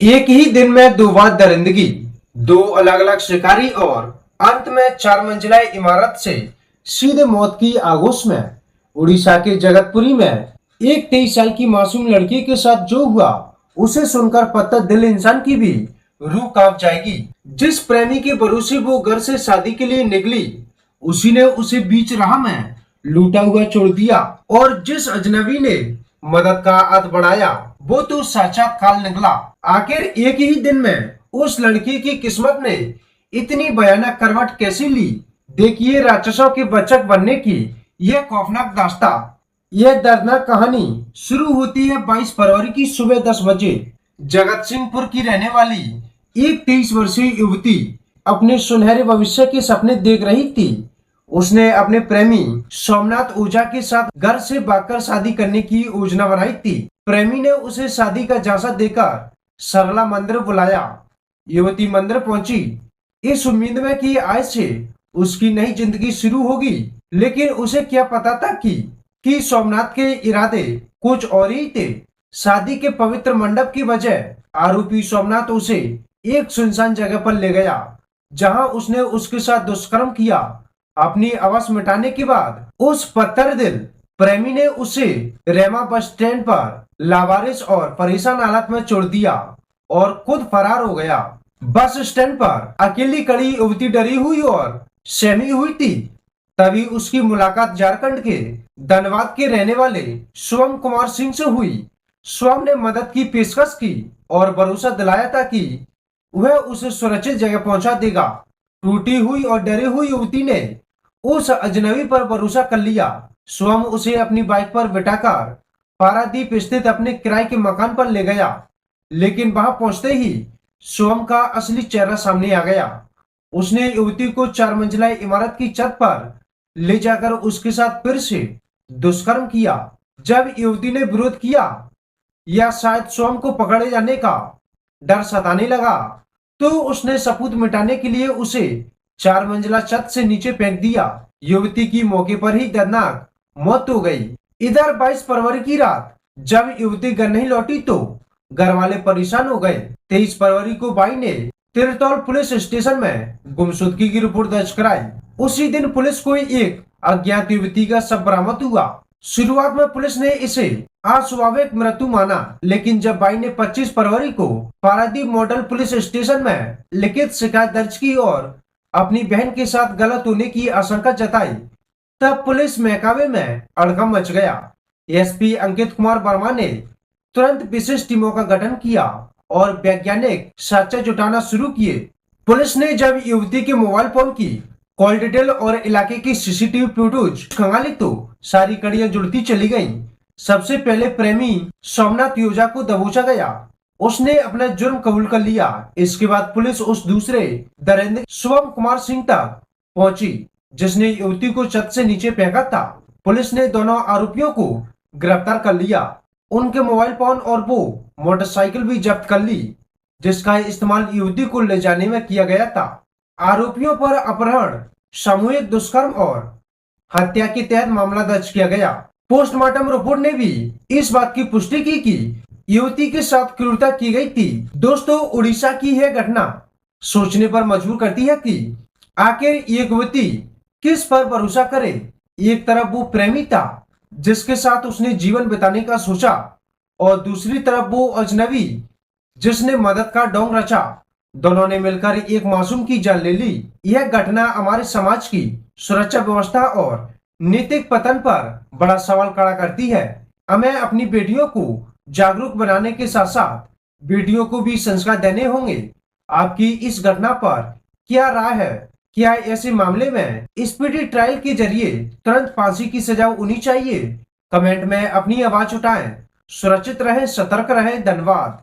एक ही दिन में दो बार दरिंदगी, दो अलग अलग शिकारी और अंत में चार मंजिला इमारत से सीधे मौत की आगोश में। उड़ीसा के जगतपुरी में एक 23 साल की मासूम लड़की के साथ जो हुआ उसे सुनकर पत्थर दिल इंसान की भी रूह कांप जाएगी। जिस प्रेमी के भरोसे वो घर से शादी के लिए निकली, उसी ने उसे बीच राह में लूटा हुआ छोड़ दिया, और जिस अजनबी ने मदद का हाथ बढ़ाया वो तो साक्षात काल निकला। आखिर एक ही दिन में उस लड़की की किस्मत ने इतनी भयानक करवट कैसे ली? देखिए राक्षसों के बच्चक बनने की यह खौफनाक दास्तां। यह दर्दनाक कहानी शुरू होती है 22 फरवरी की सुबह 10 बजे। जगत सिंहपुर की रहने वाली एक 23 वर्षीय युवती अपने सुनहरे भविष्य के सपने देख रही थी। उसने अपने प्रेमी सोमनाथ ओझा के साथ घर से भागकर शादी करने की योजना बनाई थी। प्रेमी ने उसे शादी का झांसा देकर सरला मंदिर बुलाया। युवती मंदिर पहुंची इस उम्मीद में कि आज से उसकी नई जिंदगी शुरू होगी, लेकिन उसे क्या पता था कि सोमनाथ के इरादे कुछ और ही थे। शादी के पवित्र मंडप की बजाय आरोपी सोमनाथ उसे एक सुनसान जगह पर ले गया, जहां उसने उसके साथ दुष्कर्म किया। अपनी आवाज मिटाने के बाद उस पत्थर दिल प्रेमी ने उसे रेमा बस स्टैंड पर लावारिस और परेशान हालत में छोड़ दिया और खुद फरार हो गया। बस स्टैंड पर अकेली खड़ी युवती डरी हुई और सहमी हुई थी। तभी उसकी मुलाकात झारखंड के धनबाद के रहने वाले शिवम कुमार सिंह से हुई। शिवम ने मदद की पेशकश की और भरोसा दिलाया था कि वह उसे सुरक्षित जगह पहुंचा देगा। टूटी हुई और डरी हुई युवती ने उस अजनबी पर भरोसा कर लिया। शिवम उसे अपनी बाइक पर बिठाकर पारादीप स्थित अपने किराए के मकान पर ले गया, लेकिन वहां पहुंचते ही शिवम का असली चेहरा सामने आ गया। उसने युवती को 4 मंजिला इमारत की छत पर ले जाकर उसके साथ फिर से दुष्कर्म किया। जब युवती ने विरोध किया या शायद शिवम को पकड़े जाने का डर सताने लगा, तो उसने सबूत मिटाने के लिए उसे 4 मंजिला छत से नीचे फेंक दिया। युवती की मौके पर ही दर्दनाक मौत हो गई। इधर 22 फरवरी की रात जब युवती घर नहीं लौटी तो घर वाले परेशान हो गए। 23 फरवरी को भाई ने तिरतौल पुलिस स्टेशन में गुमशुदगी की रिपोर्ट दर्ज कराई। उसी दिन पुलिस को एक अज्ञात युवती का शव बरामद हुआ। शुरुआत में पुलिस ने इसे अस्वाभाविक मृत्यु माना, लेकिन जब भाई ने 25 फरवरी को पारादीप मॉडल पुलिस स्टेशन में लिखित शिकायत दर्ज की और अपनी बहन के साथ गलत होने की आशंका जताई, तब पुलिस महकमे में हड़कंप मच गया। एसपी अंकित कुमार वर्मा ने तुरंत विशेष टीमों का गठन किया और वैज्ञानिक साक्ष्य जुटाना शुरू किए। पुलिस ने जब युवती के मोबाइल फोन की कॉल डिटेल और इलाके की सीसीटीवी फुटेज खंगाली तो सारी कड़ियां जुड़ती चली गईं। सबसे पहले प्रेमी सोमनाथ ओझा को दबोचा गया। उसने अपना जुर्म कबूल कर लिया। इसके बाद पुलिस उस दूसरे दरिंदे शिवम कुमार सिंह तक पहुंची, जिसने युवती को छत से नीचे फेंका था। पुलिस ने दोनों आरोपियों को गिरफ्तार कर लिया। उनके मोबाइल फोन और वो मोटरसाइकिल भी जब्त कर ली, जिसका इस्तेमाल युवती को ले जाने में किया गया था। आरोपियों पर अपहरण, सामूहिक दुष्कर्म और हत्या के तहत मामला दर्ज किया गया। पोस्टमार्टम रिपोर्ट ने भी इस बात की पुष्टि की कि युवती के साथ क्रूरता की गई थी। दोस्तों, उड़ीसा की यह घटना सोचने पर मजबूर करती है कि आखिर ये युवती किस पर भरोसा करे। एक तरफ वो प्रेमी था जिसके साथ उसने जीवन बिताने का सोचा, और दूसरी तरफ वो अजनबी जिसने मदद का ढोंग रचा। दोनों ने मिलकर एक मासूम की जान ले ली। यह घटना हमारे समाज की सुरक्षा व्यवस्था और नैतिक पतन पर बड़ा सवाल खड़ा करती है। हमें अपनी बेटियों को जागरूक बनाने के साथ साथ बेटियों को भी संस्कार देने होंगे। आपकी इस घटना पर क्या राय है? क्या ऐसे मामले में स्पीडी ट्रायल के जरिए तुरंत फांसी की सजा होनी चाहिए? कमेंट में अपनी आवाज उठाएं। सुरक्षित रहें, सतर्क रहें। धन्यवाद।